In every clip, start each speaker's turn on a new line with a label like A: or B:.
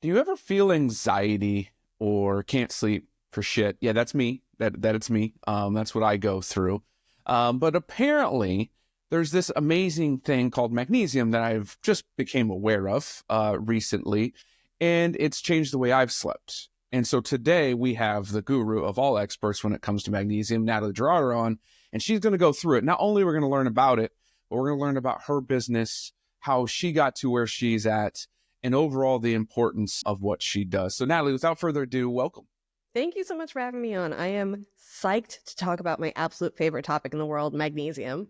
A: Do you ever feel anxiety or can't sleep for shit? Yeah, that's me. That it's me. That's what I go through. But apparently, there's this amazing thing called magnesium that I've just became aware of recently, and it's changed the way I've slept. And so today we have the guru of all experts when it comes to magnesium, Natalie Jurado, on, and she's going to go through it. Not only we're going to learn about it, but we're going to learn about her business, how she got to where she's at, and overall the importance of what she does. So Natalie, without further ado, welcome.
B: Thank you so much for having me on. I am psyched to talk about my absolute favorite topic in the world, magnesium.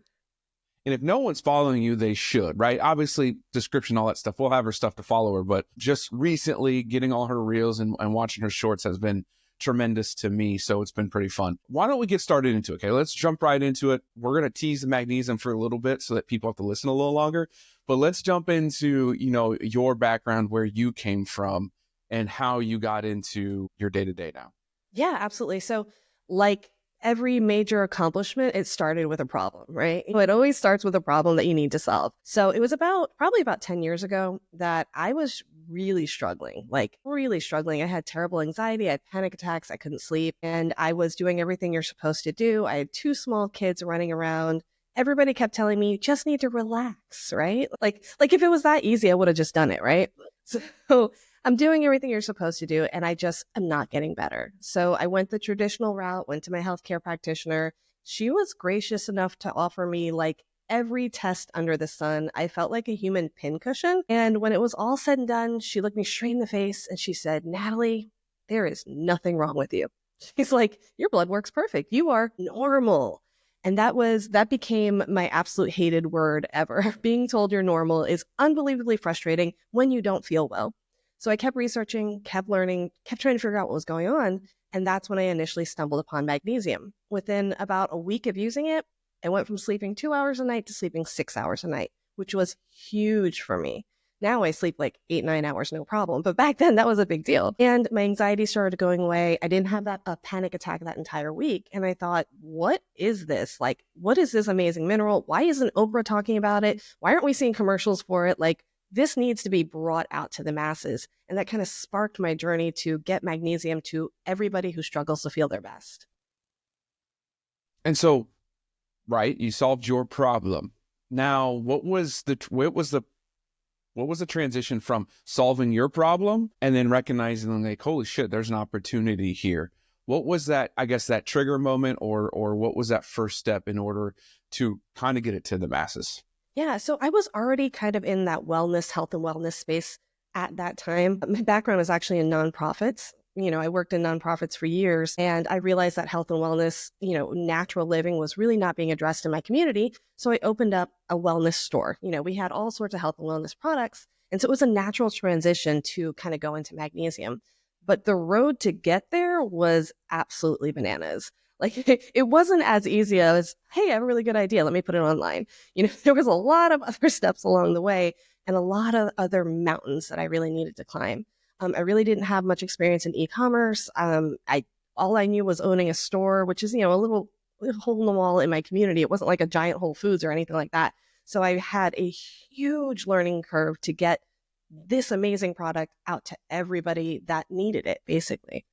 A: And if no one's following you, they should, right? Obviously, description, all that stuff. We'll have her stuff to follow her. But just recently, getting all her reels and watching her shorts has been tremendous to me. So it's been pretty fun. Why don't we get started into it? Okay, let's jump right into it. We're going to tease the magnesium for a little bit so that people have to listen a little longer. But let's jump into, your background, where you came from and how you got into your day-to-day now.
B: Yeah, absolutely. So like every major accomplishment, it started with a problem, right? It always starts with a problem that you need to solve. So it was probably about 10 years ago that I was really struggling. I had terrible anxiety. I had panic attacks. I couldn't sleep. And I was doing everything you're supposed to do. I had 2 small kids running around. Everybody kept telling me, you just need to relax, right? Like if it was that easy, I would have just done it, right? So I'm doing everything you're supposed to do, and I just am not getting better. So I went the traditional route, went to my healthcare practitioner. She was gracious enough to offer me like every test under the sun. I felt like a human pincushion. And when it was all said and done, she looked me straight in the face and she said, Natalie, there is nothing wrong with you. She's like, your blood work's perfect. You are normal. And that became my absolute hated word ever. Being told you're normal is unbelievably frustrating when you don't feel well. So I kept researching, kept learning, kept trying to figure out what was going on. And that's when I initially stumbled upon magnesium. Within about a week of using it, I went from sleeping 2 hours a night to sleeping 6 hours a night, which was huge for me. Now I sleep like 8-9 hours, no problem. But back then that was a big deal. And my anxiety started going away. I didn't have a panic attack that entire week. And I thought, what is this? Like, what is this amazing mineral? Why isn't Oprah talking about it? Why aren't we seeing commercials for it? Like, this needs to be brought out to the masses. And that kind of sparked my journey to get magnesium to everybody who struggles to feel their best.
A: And so, right, you solved your problem. Now, what was the transition from solving your problem and then recognizing like, holy shit, there's an opportunity here? What was that, I guess, that trigger moment or what was that first step in order to kind of get it to the masses?
B: Yeah, so I was already kind of in that health and wellness space at that time. My background was actually in nonprofits. I worked in nonprofits for years, and I realized that health and wellness, natural living was really not being addressed in my community. So I opened up a wellness store. We had all sorts of health and wellness products. And so it was a natural transition to kind of go into magnesium. But the road to get there was absolutely bananas. Like it wasn't as easy as, hey, I have a really good idea. Let me put it online. There was a lot of other steps along the way and a lot of other mountains that I really needed to climb. I really didn't have much experience in e-commerce. All I knew was owning a store, which is, a little hole in the wall in my community. It wasn't like a giant Whole Foods or anything like that. So I had a huge learning curve to get this amazing product out to everybody that needed it, basically.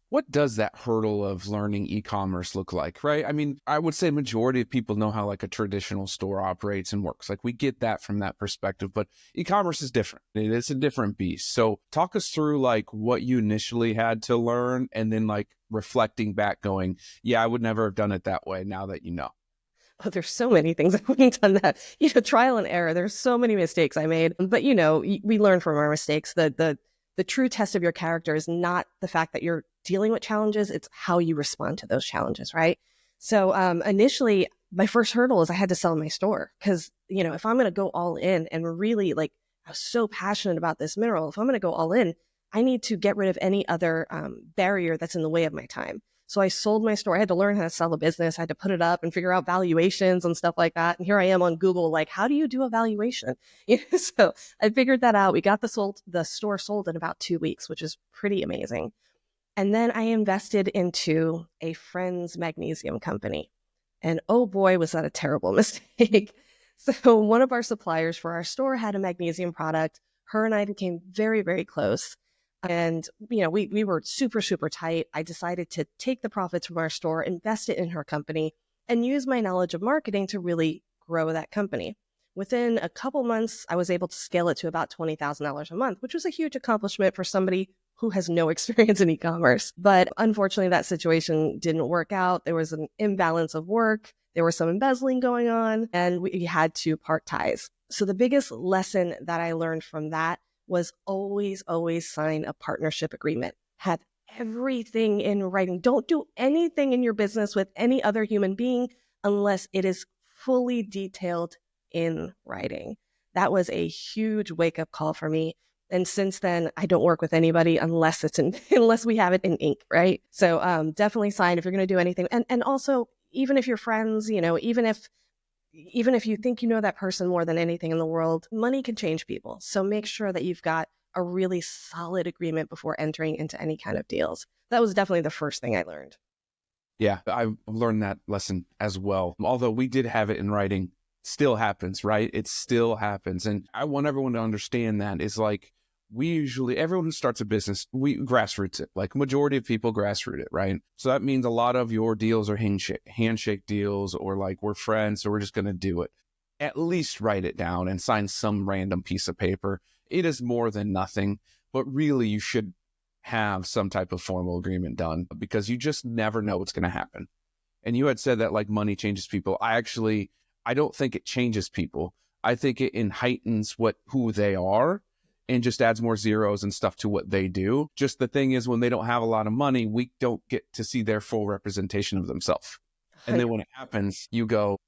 A: What does that hurdle of learning e-commerce look like, right? I mean, I would say majority of people know how like a traditional store operates and works. Like we get that from that perspective, but e-commerce is different. It is a different beast. So talk us through like what you initially had to learn and then like reflecting back going, yeah, I would never have done it that way now that you know.
B: Oh, there's so many things I wouldn't have done that. Trial and error. There's so many mistakes I made, but we learn from our mistakes. The true test of your character is not the fact that you're dealing with challenges. It's how you respond to those challenges, right? So initially, my first hurdle is I had to sell my store because, if I'm going to go all in and really I was so passionate about this mineral, if I'm going to go all in, I need to get rid of any other barrier that's in the way of my time. So I sold my store. I had to learn how to sell a business. I had to put it up and figure out valuations and stuff like that. And here I am on Google, like, how do you do a valuation? So I figured that out. We got the store sold in about 2 weeks, which is pretty amazing. And then I invested into a friend's magnesium company. And oh boy, was that a terrible mistake. So one of our suppliers for our store had a magnesium product Her and I became very, very close. And, we were super, super tight. I decided to take the profits from our store, invest it in her company, and use my knowledge of marketing to really grow that company. Within a couple months, I was able to scale it to about $20,000 a month, which was a huge accomplishment for somebody who has no experience in e-commerce. But unfortunately, that situation didn't work out. There was an imbalance of work. There was some embezzling going on, and we had to part ties. So the biggest lesson that I learned from that was always, always sign a partnership agreement. Have everything in writing. Don't do anything in your business with any other human being unless it is fully detailed in writing. That was a huge wake-up call for me. And since then, I don't work with anybody unless unless we have it in ink, right? So definitely sign if you're going to do anything. And also, even if you're friends, even if you think you know that person more than anything in the world, money can change people. So make sure that you've got a really solid agreement before entering into any kind of deals. That was definitely the first thing I learned.
A: Yeah, I've learned that lesson as well. Although we did have it in writing, still happens, right? It still happens. And I want everyone to understand that is like, everyone who starts a business, we grassroots it. Like majority of people grassroot it, right? So that means a lot of your deals are handshake deals, or like we're friends, so we're just going to do it. At least write it down and sign some random piece of paper. It is more than nothing, but really you should have some type of formal agreement done, because you just never know what's going to happen. And you had said that like money changes people. I don't think it changes people. I think it heightens who they are, and just adds more zeros and stuff to what they do. Just the thing is, when they don't have a lot of money, we don't get to see their full representation of themselves. And then when it happens, you go,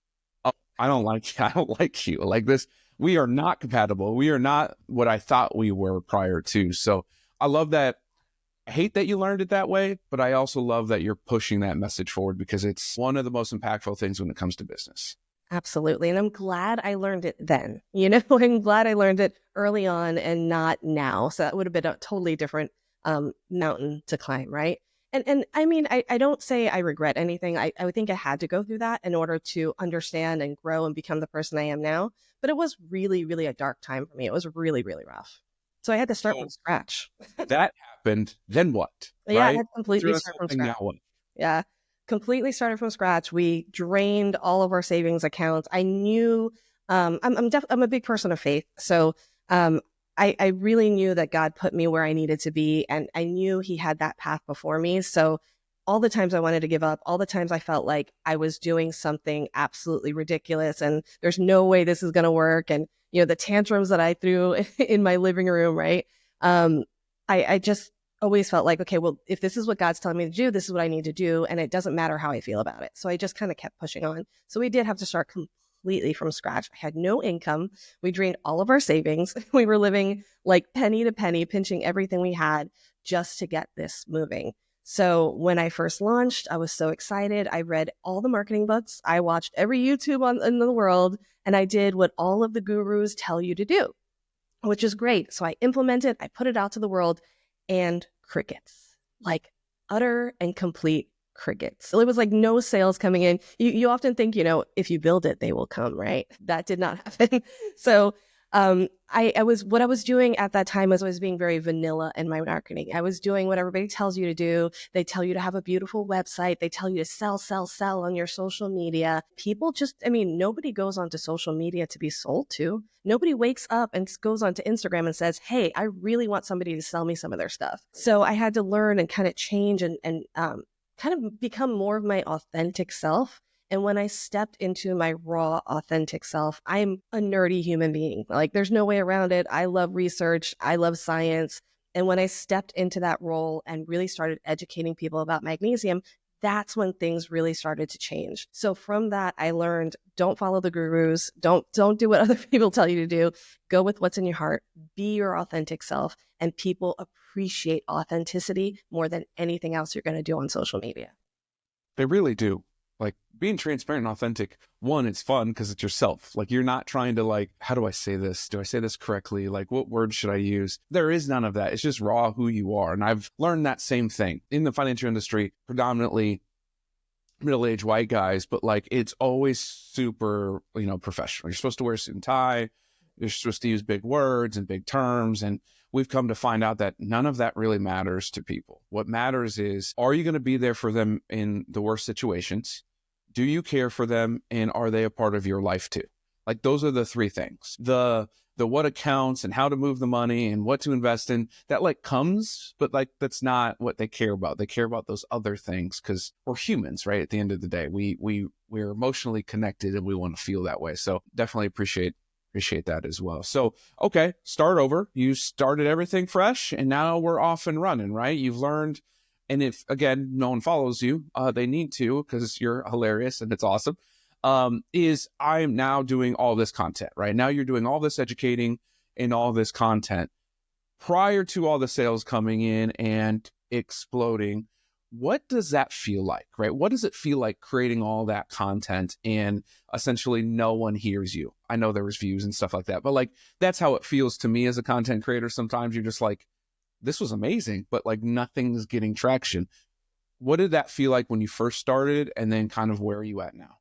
A: oh, I don't like you. Like this, we are not compatible. We are not what I thought we were prior to. So I love that. I hate that you learned it that way, but I also love that you're pushing that message forward, because it's one of the most impactful things when it comes to business.
B: Absolutely. And I'm glad I learned it then. I'm glad I learned it early on and not now. So that would have been a totally different mountain to climb, right? And I mean, I don't say I regret anything. I would think I had to go through that in order to understand and grow and become the person I am now. But it was really, really a dark time for me. It was really, really rough. So I had to start from scratch.
A: That happened. Then what?
B: Yeah,
A: right?
B: I had to completely start from scratch.
A: Now what?
B: Yeah. Completely started from scratch. We drained all of our savings accounts. I knew I'm a big person of faith. So I really knew that God put me where I needed to be, and I knew he had that path before me. So all the times I wanted to give up, all the times I felt like I was doing something absolutely ridiculous and there's no way this is going to work. And, the tantrums that I threw in my living room, right? I just always felt like, okay, well, if this is what God's telling me to do, this is what I need to do. And it doesn't matter how I feel about it. So I just kind of kept pushing on. So we did have to start completely from scratch. I had no income. We drained all of our savings. We were living like penny to penny, pinching everything we had just to get this moving. So when I first launched, I was so excited. I read all the marketing books. I watched every YouTube in the world, and I did what all of the gurus tell you to do, which is great. So I implemented, I put it out to the world, and crickets, like utter and complete crickets. So it was like no sales coming in. You often think, if you build it, they will come, right? That did not happen. So what I was doing at that time was I was being very vanilla in my marketing. I was doing what everybody tells you to do. They tell you to have a beautiful website. They tell you to sell on your social media. People nobody goes onto social media to be sold to. Nobody wakes up and goes onto Instagram and says, hey, I really want somebody to sell me some of their stuff. So I had to learn and kind of change and kind of become more of my authentic self. And when I stepped into my raw, authentic self, I'm a nerdy human being. Like there's no way around it. I love research. I love science. And when I stepped into that role and really started educating people about magnesium, that's when things really started to change. So from that, I learned, don't follow the gurus. Don't do what other people tell you to do. Go with what's in your heart. Be your authentic self. And people appreciate authenticity more than anything else you're going to do on social media.
A: They really do. Like being transparent and authentic, one, it's fun because it's yourself. Like you're not trying to like, how do I say this? Do I say this correctly? Like what words should I use? There is none of that. It's just raw who you are. And I've learned that same thing in the financial industry, predominantly middle-aged white guys, but like it's always super, professional. You're supposed to wear a suit and tie. You're supposed to use big words and big terms. And we've come to find out that none of that really matters to people. What matters is, are you going to be there for them in the worst situations? Do you care for them? And are they a part of your life too? Like, those are the three things. The what accounts and how to move the money and what to invest in, that like comes, but like that's not what they care about. They care about those other things because we're humans, right? At the end of the day, we're emotionally connected and we want to feel that way. So definitely appreciate that as well. So, okay, start over. You started everything fresh and now we're off and running, right? You've learned. And if, again, no one follows you, they need to, because you're hilarious and it's awesome. Is I'm now doing all this content, right? Now you're doing all this educating and all this content. Prior to all the sales coming in and exploding, what does that feel like, right? What does it feel like creating all that content and essentially no one hears you? I know there was views and stuff like that, but like, that's how it feels to me as a content creator. Sometimes you're just like, this was amazing, but like nothing's getting traction. What did that feel like when you first started, and then kind of where are you at now?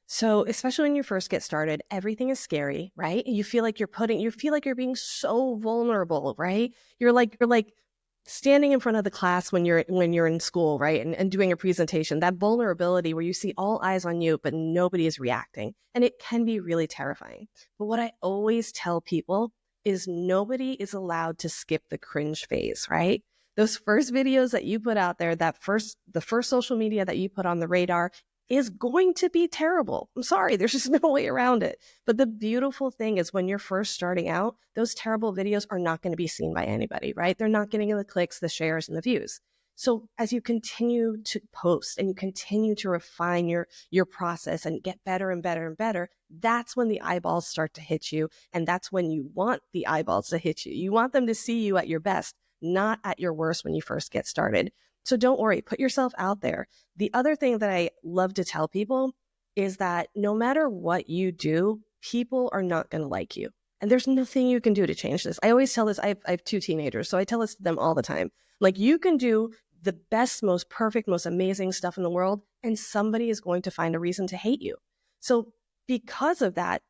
B: So, especially when you first get started, everything is scary, right? You feel like you're being so vulnerable, right? You're like standing in front of the class when you're in school, right? And doing a presentation, that vulnerability where you see all eyes on you, but nobody is reacting. And it can be really terrifying. But what I always tell people is nobody is allowed to skip the cringe phase, right? Those first videos that you put out there, the first social media that you put on the radar is going to be terrible. I'm sorry, there's just no way around it. But the beautiful thing is when you're first starting out, those terrible videos are not going to be seen by anybody, right? They're not getting the clicks, the shares, and the views. So as you continue to post and you continue to refine your process and get better and better and better, that's when the eyeballs start to hit you. And that's when you want the eyeballs to hit you. You want them to see you at your best, not at your worst when you first get started. So don't worry, put yourself out there. The other thing that I love to tell people is that no matter what you do, people are not going to like you. And there's nothing you can do to change this. I always tell this, I have two teenagers, so I tell this to them all the time. Like, you can do the best, most perfect, most amazing stuff in the world, and somebody is going to find a reason to hate you. So because of that,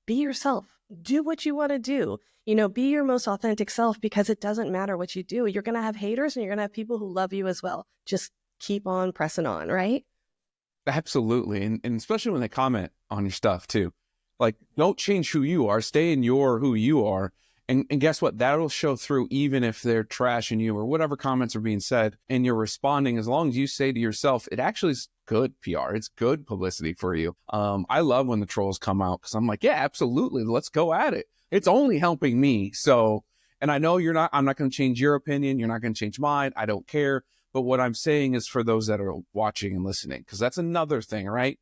B: be yourself. Do what you want to do. Be your most authentic self, because it doesn't matter what you do. You're going to have haters and you're going to have people who love you as well. Just keep on pressing on, right?
A: Absolutely. And especially when they comment on your stuff too. Like, don't change who you are. Stay in who you are. And guess what? That'll show through even if they're trashing you or whatever comments are being said and you're responding. As long as you say to yourself, it actually is good PR. It's good publicity for you. I love when the trolls come out because I'm like, yeah, absolutely. Let's go at it. It's only helping me. So, and I know I'm not going to change your opinion. You're not going to change mine. I don't care. But what I'm saying is for those that are watching and listening, because that's another thing, right?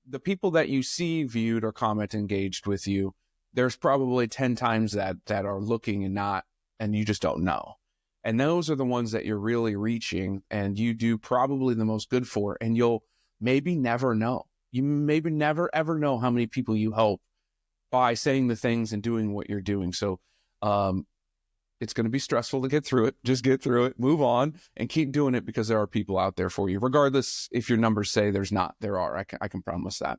A: The people that you see viewed or comment engaged with you, there's probably 10 times that are looking and you just don't know. And those are the ones that you're really reaching and you do probably the most good for. And you'll maybe never know. You maybe never, ever know how many people you help by saying the things and doing what you're doing. So it's going to be stressful to get through it. Just get through it, move on, and keep doing it because there are people out there for you. Regardless if your numbers say there's not, there are. I can promise that.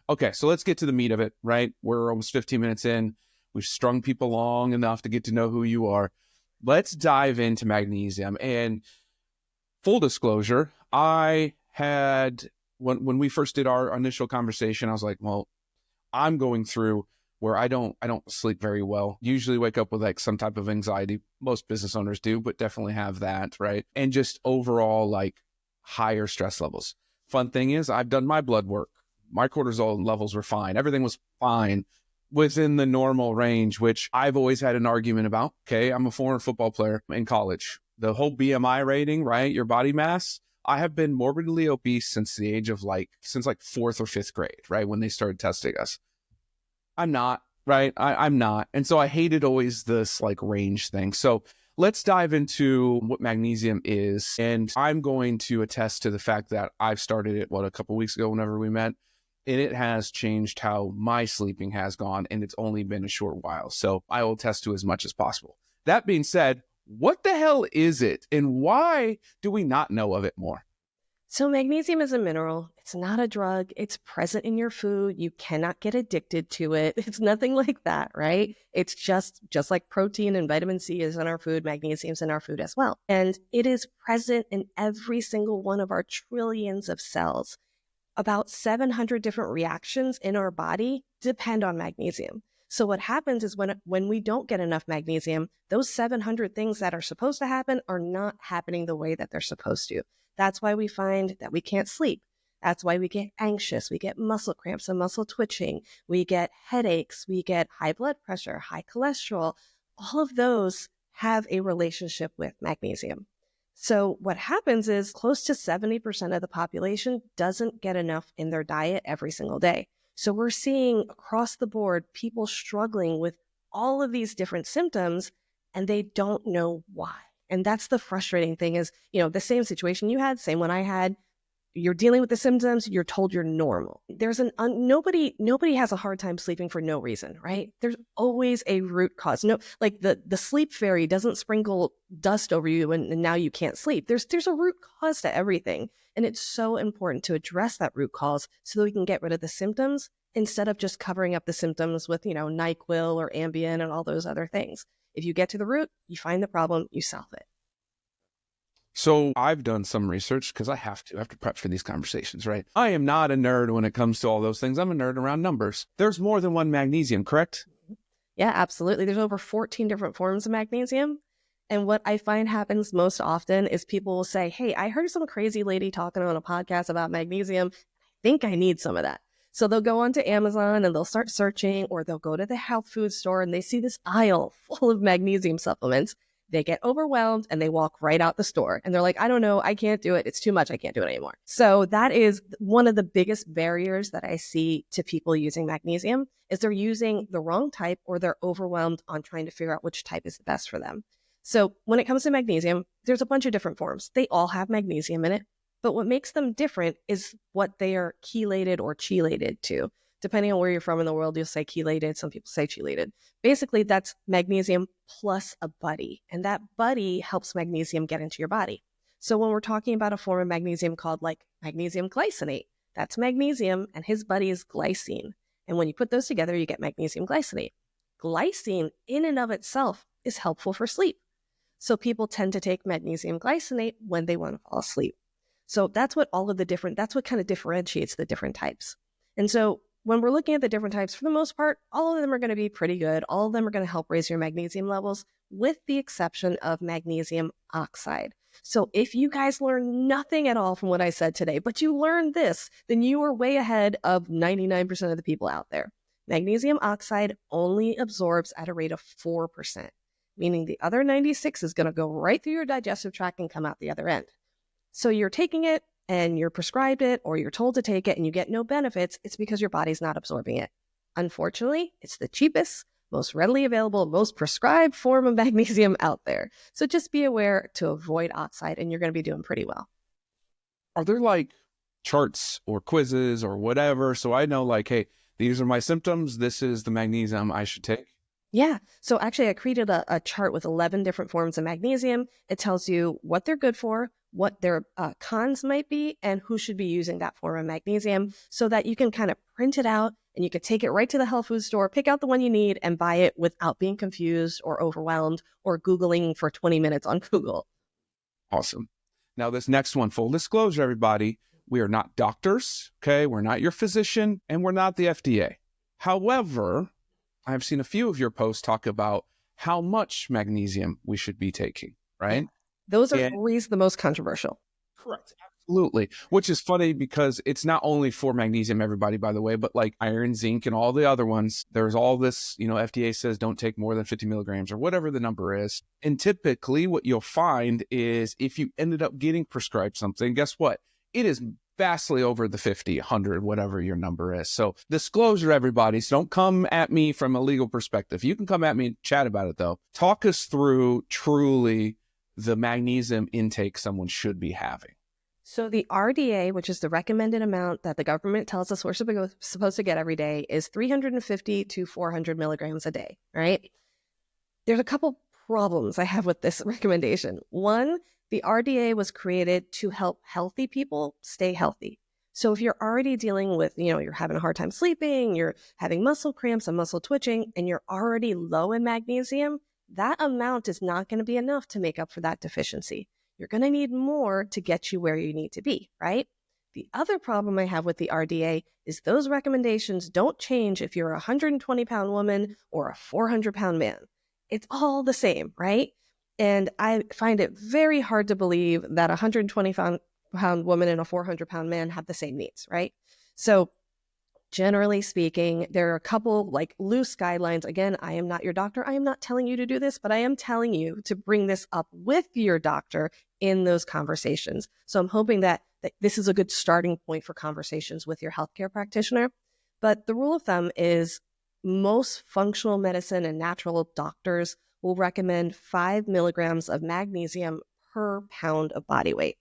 A: Okay, so let's get to the meat of it, right? We're almost 15 minutes in. We've strung people long enough to get to know who you are. Let's dive into magnesium. And full disclosure, I had, when we first did our initial conversation, I was like, well, I'm going through where I don't sleep very well. Usually wake up with like some type of anxiety. Most business owners do, but definitely have that, right? And just overall like higher stress levels. Fun thing is I've done my blood work. My cortisol levels were fine. Everything was fine within the normal range, which I've always had an argument about. Okay, I'm a former football player in college. The whole BMI rating, right? Your body mass. I have been morbidly obese since the age of since fourth or fifth grade, right? When they started testing us. I'm not, right? I'm not. And so I hated always this range thing. So let's dive into what magnesium is. And I'm going to attest to the fact that I've started it, a couple weeks ago whenever we met. And it has changed how my sleeping has gone. And it's only been a short while. So I will attest to as much as possible. That being said, what the hell is it? And why do we not know of it more?
B: So magnesium is a mineral. It's not a drug. It's present in your food. You cannot get addicted to it. It's nothing like that, right? It's just like protein and vitamin C is in our food, magnesium's in our food as well. And it is present in every single one of our trillions of cells. About 700 different reactions in our body depend on magnesium. So what happens is when we don't get enough magnesium, those 700 things that are supposed to happen are not happening the way that they're supposed to. That's why we find that we can't sleep. That's why we get anxious. We get muscle cramps and muscle twitching. We get headaches. We get high blood pressure, high cholesterol. All of those have a relationship with magnesium. So what happens is close to 70% of the population doesn't get enough in their diet every single day. So we're seeing across the board people struggling with all of these different symptoms, and they don't know why. And that's the frustrating thing is, the same situation you had, same one I had. You're dealing with the symptoms, you're told you're normal. There's nobody has a hard time sleeping for no reason, right? There's always a root cause. No, like the sleep fairy doesn't sprinkle dust over you and now you can't sleep. There's a root cause to everything. And it's so important to address that root cause so that we can get rid of the symptoms instead of just covering up the symptoms with, NyQuil or Ambien and all those other things. If you get to the root, you find the problem, you solve it.
A: So I've done some research because I have to prep for these conversations, right? I am not a nerd when it comes to all those things. I'm a nerd around numbers. There's more than one magnesium, correct?
B: Yeah, absolutely. There's over 14 different forms of magnesium. And what I find happens most often is people will say, hey, I heard some crazy lady talking on a podcast about magnesium. I think I need some of that. So they'll go onto Amazon and they'll start searching, or they'll go to the health food store and they see this aisle full of magnesium supplements. They get overwhelmed and they walk right out the store and they're like, I don't know, I can't do it. It's too much. I can't do it anymore. So that is one of the biggest barriers that I see to people using magnesium is they're using the wrong type or they're overwhelmed on trying to figure out which type is the best for them. So when it comes to magnesium, there's a bunch of different forms. They all have magnesium in it, but what makes them different is what they are chelated or chelated to. Depending on where you're from in the world, you'll say chelated. Some people say chelated. Basically, that's magnesium plus a buddy. And that buddy helps magnesium get into your body. So when we're talking about a form of magnesium called like magnesium glycinate, that's magnesium and his buddy is glycine. And when you put those together, you get magnesium glycinate. Glycine in and of itself is helpful for sleep. So people tend to take magnesium glycinate when they want to fall asleep. So that's what that's what kind of differentiates the different types. And so when we're looking at the different types, for the most part, all of them are going to be pretty good. All of them are going to help raise your magnesium levels, with the exception of magnesium oxide. So if you guys learn nothing at all from what I said today, but you learned this, then you are way ahead of 99% of the people out there. Magnesium oxide only absorbs at a rate of 4%, meaning the other 96 is going to go right through your digestive tract and come out the other end. So you're taking it, and you're prescribed it or you're told to take it and you get no benefits, it's because your body's not absorbing it. Unfortunately, it's the cheapest, most readily available, most prescribed form of magnesium out there. So just be aware to avoid oxide and you're going to be doing pretty well.
A: Are there like charts or quizzes or whatever? So I know like, hey, these are my symptoms. This is the magnesium I should take.
B: Yeah. So actually I created a chart with 11 different forms of magnesium. It tells you what they're good for, what their cons might be, and who should be using that form of magnesium so that you can kind of print it out and you can take it right to the health food store, pick out the one you need and buy it without being confused or overwhelmed or Googling for 20 minutes on Google.
A: Awesome. Now this next one, full disclosure, everybody, we are not doctors, okay? We're not your physician and we're not the FDA. However, I've seen a few of your posts talk about how much magnesium we should be taking, right?
B: Those are always the most controversial.
A: Correct. Absolutely. Which is funny because it's not only for magnesium, everybody, by the way, but like iron, zinc, and all the other ones. There's all this, FDA says don't take more than 50 milligrams or whatever the number is. And typically what you'll find is if you ended up getting prescribed something, guess what? It is vastly over the 50, 100, whatever your number is. So disclosure, everybody. So don't come at me from a legal perspective. You can come at me and chat about it, though. Talk us through truly the magnesium intake someone should be having.
B: So the RDA, which is the recommended amount that the government tells us we're supposed to get every day, is 350 to 400 milligrams a day, right? There's a couple problems I have with this recommendation. One, The RDA was created to help healthy people stay healthy. So if you're already dealing with, you're having a hard time sleeping, you're having muscle cramps and muscle twitching, and you're already low in magnesium, that amount is not going to be enough to make up for that deficiency. You're going to need more to get you where you need to be, right? The other problem I have with the RDA is those recommendations don't change if you're a 120-pound woman or a 400-pound man. It's all the same, right? And I find it very hard to believe that a 120-pound woman and a 400-pound man have the same needs, right? So generally speaking, there are a couple like loose guidelines. Again, I am not your doctor. I am not telling you to do this, but I am telling you to bring this up with your doctor in those conversations. So I'm hoping that this is a good starting point for conversations with your healthcare practitioner. But the rule of thumb is most functional medicine and natural doctors will recommend 5 milligrams of magnesium per pound of body weight.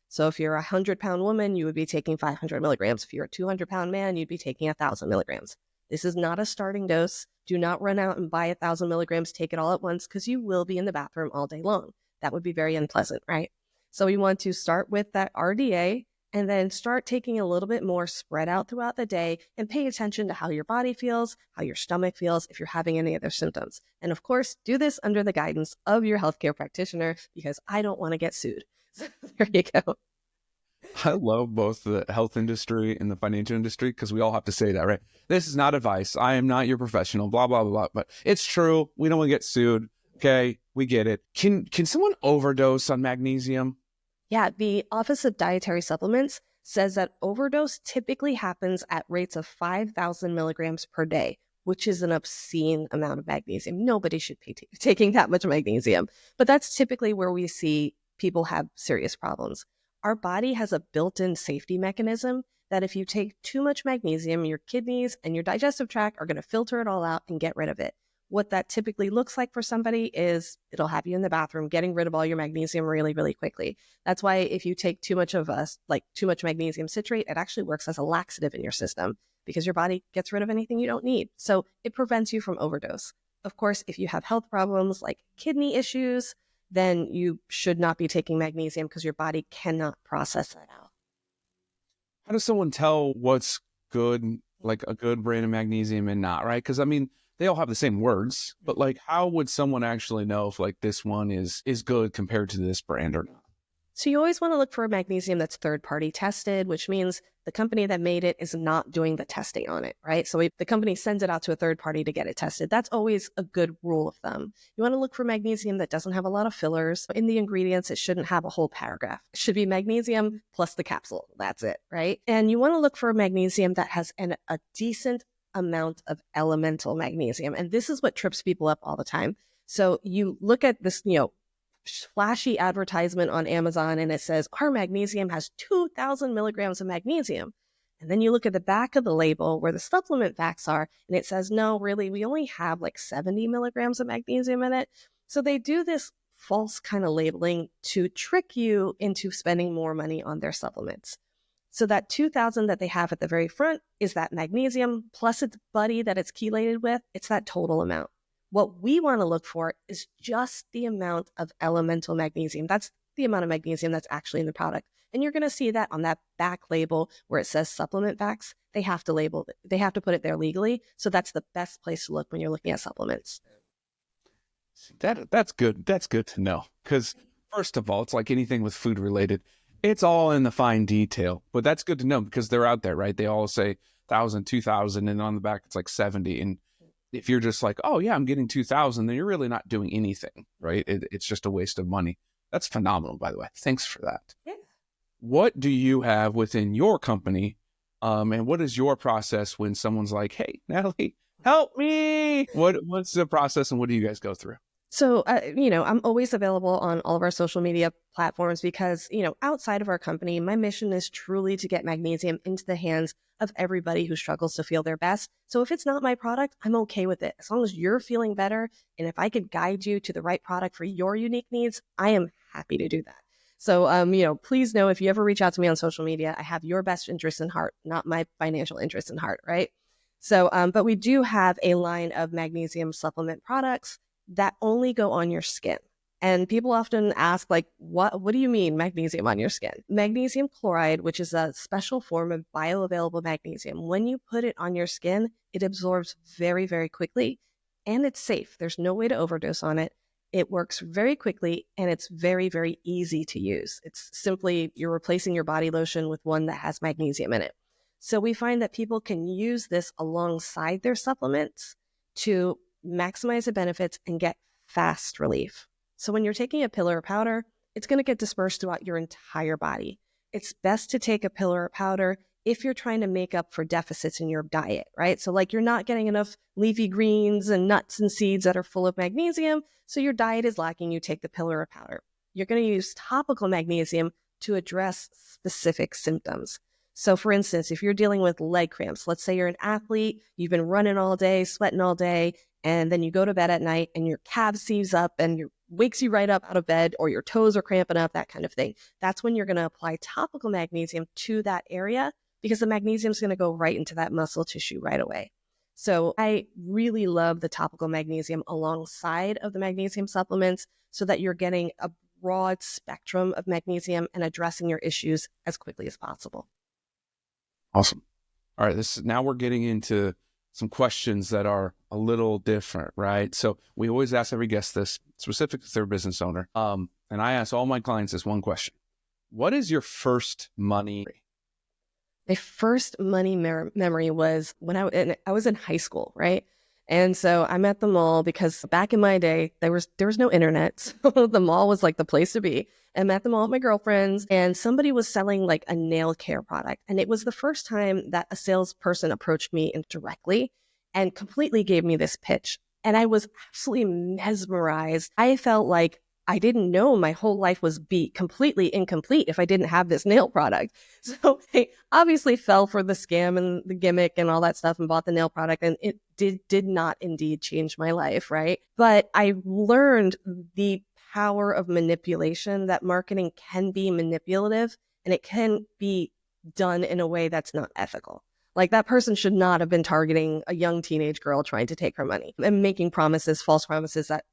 B: So if you're a 100-pound woman, you would be taking 500 milligrams. If you're a 200-pound man, you'd be taking 1,000 milligrams. This is not a starting dose. Do not run out and buy 1,000 milligrams, take it all at once, because you will be in the bathroom all day long. That would be very unpleasant, right? So we want to start with that RDA and then start taking a little bit more spread out throughout the day and pay attention to how your body feels, how your stomach feels, if you're having any other symptoms. And of course, do this under the guidance of your healthcare practitioner, because I don't want to get sued. So there you go.
A: I love both the health industry and the financial industry, because we all have to say that, right? This is not advice. I am not your professional, blah, blah, blah, blah. But it's true. We don't want to get sued. Okay, we get it. Can someone overdose on magnesium?
B: Yeah, the Office of Dietary Supplements says that overdose typically happens at rates of 5,000 milligrams per day, which is an obscene amount of magnesium. Nobody should be taking that much magnesium. But that's typically where we see people have serious problems. Our body has a built-in safety mechanism that if you take too much magnesium, your kidneys and your digestive tract are going to filter it all out and get rid of it. What that typically looks like for somebody is it'll have you in the bathroom getting rid of all your magnesium really, really quickly. That's why if you take too much magnesium citrate, it actually works as a laxative in your system because your body gets rid of anything you don't need. So it prevents you from overdose. Of course, if you have health problems like kidney issues, then you should not be taking magnesium because your body cannot process that out.
A: How does someone tell what's good, like a good brand of magnesium and not, right? Because I mean, they all have the same words, but like, how would someone actually know if like this one is good compared to this brand or not?
B: So you always want to look for a magnesium that's third-party tested, which means the company that made it is not doing the testing on it, right? So the company sends it out to a third party to get it tested. That's always a good rule of thumb. You want to look for magnesium that doesn't have a lot of fillers. In the ingredients, it shouldn't have a whole paragraph. It should be magnesium plus the capsule. That's it, right? And you want to look for a magnesium that has a decent amount of elemental magnesium. And this is what trips people up all the time. So you look at this, flashy advertisement on Amazon and it says our magnesium has 2,000 milligrams of magnesium. And then you look at the back of the label where the supplement facts are and it says, no, really, we only have like 70 milligrams of magnesium in it. So they do this false kind of labeling to trick you into spending more money on their supplements. So that 2,000 that they have at the very front is that magnesium plus its buddy that it's chelated with. It's that total amount. What we want to look for is just the amount of elemental magnesium. That's the amount of magnesium that's actually in the product. And you're going to see that on that back label where it says supplement facts. They have to label it. They have to put it there legally. So that's the best place to look when you're looking at supplements.
A: That's good. That's good to know. Because first of all, it's like anything with food related. It's all in the fine detail. But that's good to know because they're out there, right? They all say 1,000, 2,000, and on the back it's like 70. And if you're just like, oh yeah, I'm getting 2,000, then you're really not doing anything, right? It's just a waste of money. That's phenomenal, by the way. Thanks for that.
B: Yeah.
A: What do you have within your company? And what is your process when someone's like, hey, Natalie, help me? What's the process and what do you guys go through?
B: So, I'm always available on all of our social media platforms because, outside of our company, my mission is truly to get magnesium into the hands of everybody who struggles to feel their best. So if it's not my product, I'm okay with it. As long as you're feeling better, and if I could guide you to the right product for your unique needs, I am happy to do that. So, please know if you ever reach out to me on social media, I have your best interest in heart, not my financial interest in heart, right? So, but we do have a line of magnesium supplement products that only go on your skin. And people often ask, like, what do you mean magnesium on your skin? Magnesium chloride, which is a special form of bioavailable magnesium, when you put it on your skin, it absorbs very, very quickly, and it's safe. There's no way to overdose on it. It works very quickly, and it's very, very easy to use. It's simply you're replacing your body lotion with one that has magnesium in it. So we find that people can use this alongside their supplements to maximize the benefits and get fast relief. So when you're taking a pill or a powder, it's going to get dispersed throughout your entire body. It's best to take a pill or a powder if you're trying to make up for deficits in your diet, right? So like you're not getting enough leafy greens and nuts and seeds that are full of magnesium, so your diet is lacking, you take the pill or a powder. You're going to use topical magnesium to address specific symptoms. So for instance, if you're dealing with leg cramps, let's say you're an athlete, you've been running all day, sweating all day, and then you go to bed at night and your calf seize up and wakes you right up out of bed, or your toes are cramping up, that kind of thing. That's when you're going to apply topical magnesium to that area, because the magnesium is going to go right into that muscle tissue right away. So I really love the topical magnesium alongside of the magnesium supplements so that you're getting a broad spectrum of magnesium and addressing your issues as quickly as possible.
A: Awesome. All right. Now we're getting into some questions that are a little different, right? So we always ask every guest this, specific to their business owner. And I ask all my clients this one question: what is your first money?
B: My first money memory was when I was in high school, right? And so I'm at the mall because back in my day, there was no internet. So the mall was like the place to be. I'm at the mall with my girlfriends, and somebody was selling like a nail care product. And it was the first time that a salesperson approached me directly and completely gave me this pitch. And I was absolutely mesmerized. I felt like I didn't know my whole life was completely incomplete if I didn't have this nail product. So I obviously fell for the scam and the gimmick and all that stuff and bought the nail product. And it did not indeed change my life, right? But I learned the power of manipulation, that marketing can be manipulative and it can be done in a way that's not ethical. Like that person should not have been targeting a young teenage girl trying to take her money and making promises, false promises that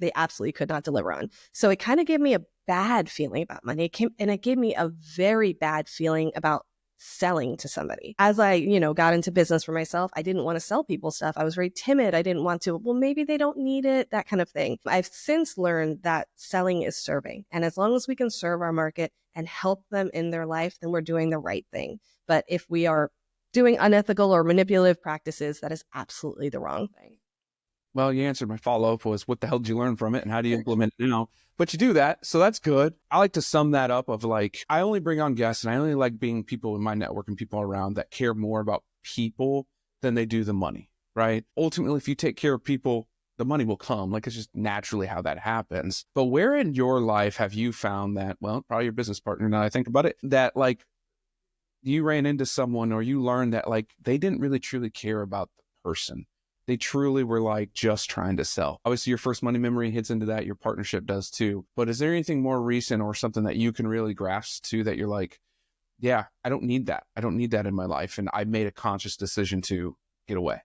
B: they absolutely could not deliver on. So it kind of gave me a bad feeling about money. It gave me a very bad feeling about selling to somebody. As I, got into business for myself, I didn't want to sell people stuff. I was very timid. I didn't want to, well, maybe they don't need it, that kind of thing. I've since learned that selling is serving. And as long as we can serve our market and help them in their life, then we're doing the right thing. But if we are doing unethical or manipulative practices, that is absolutely the wrong thing.
A: Well, you answered my follow-up was, what the hell did you learn from it and how do you implement it now? But you do that, so that's good. I like to sum that up of like, I only bring on guests and I only like being people in my network and people around that care more about people than they do the money, right? Ultimately, if you take care of people, the money will come. Like, it's just naturally how that happens. But where in your life have you found that, well, probably your business partner, now I think about it, that like you ran into someone or you learned that like they didn't really truly care about the person? They truly were like just trying to sell. Obviously, your first money memory hits into that. Your partnership does too. But is there anything more recent or something that you can really grasp to that you're like, yeah, I don't need that. I don't need that in my life. And I made a conscious decision to get away.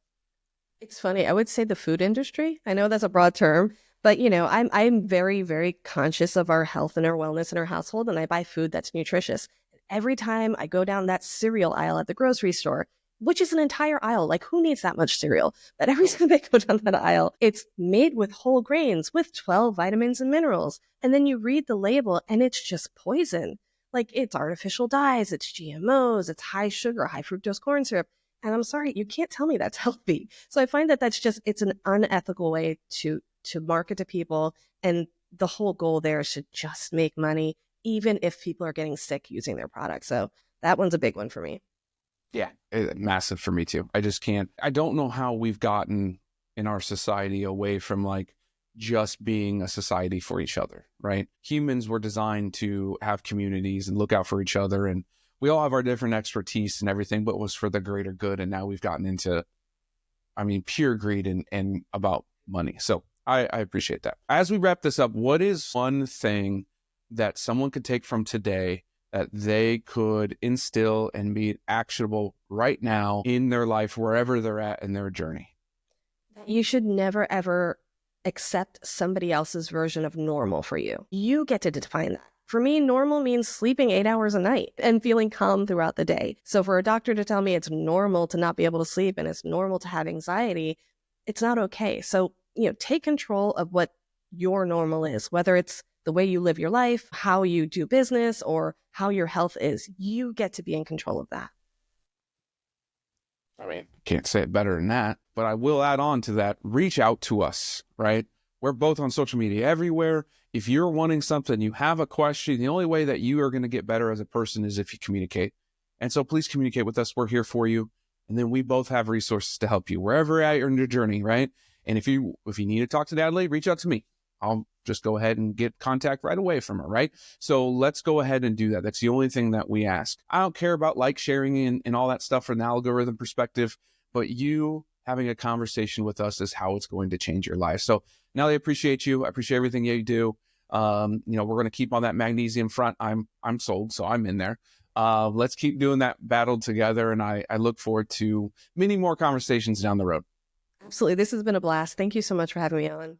B: It's funny. I would say the food industry. I know that's a broad term, but I'm very, very conscious of our health and our wellness in our household, and I buy food that's nutritious. Every time I go down that cereal aisle at the grocery store, which is an entire aisle. Like, who needs that much cereal? But every time I go down that aisle, it's made with whole grains with 12 vitamins and minerals. And then you read the label and it's just poison. Like, it's artificial dyes, it's GMOs, it's high sugar, high fructose corn syrup. And I'm sorry, you can't tell me that's healthy. So I find that it's an unethical way to market to people. And the whole goal there is to just make money, even if people are getting sick using their product. So that one's a big one for me.
A: Yeah, massive for me too. I just can't. I don't know how we've gotten in our society away from like just being a society for each other, right? Humans were designed to have communities and look out for each other. And we all have our different expertise and everything, but it was for the greater good. And now we've gotten into, pure greed and about money. So I appreciate that. As we wrap this up, what is one thing that someone could take from today that they could instill and be actionable right now in their life, wherever they're at in their journey?
B: You should never, ever accept somebody else's version of normal for you. You get to define that. For me, normal means sleeping 8 hours a night and feeling calm throughout the day. So for a doctor to tell me it's normal to not be able to sleep and it's normal to have anxiety, it's not okay. So, take control of what your normal is, whether it's the way you live your life, how you do business, or how your health is. You get to be in control of that.
A: I mean, can't say it better than that, but I will add on to that. Reach out to us, right? We're both on social media everywhere. If you're wanting something, you have a question, the only way that you are going to get better as a person is if you communicate. And so please communicate with us. We're here for you. And then we both have resources to help you wherever you're in your journey, right? And if you need to talk to Natalie, reach out to me. I'll just go ahead and get contact right away from her, right? So let's go ahead and do that. That's the only thing that we ask. I don't care about like sharing and all that stuff from the algorithm perspective, but you having a conversation with us is how it's going to change your life. So Natalie, I appreciate you. I appreciate everything you do. We're going to keep on that magnesium front. I'm sold, so I'm in there. Let's keep doing that battle together. And I look forward to many more conversations down the road.
B: Absolutely. This has been a blast. Thank you so much for having me on.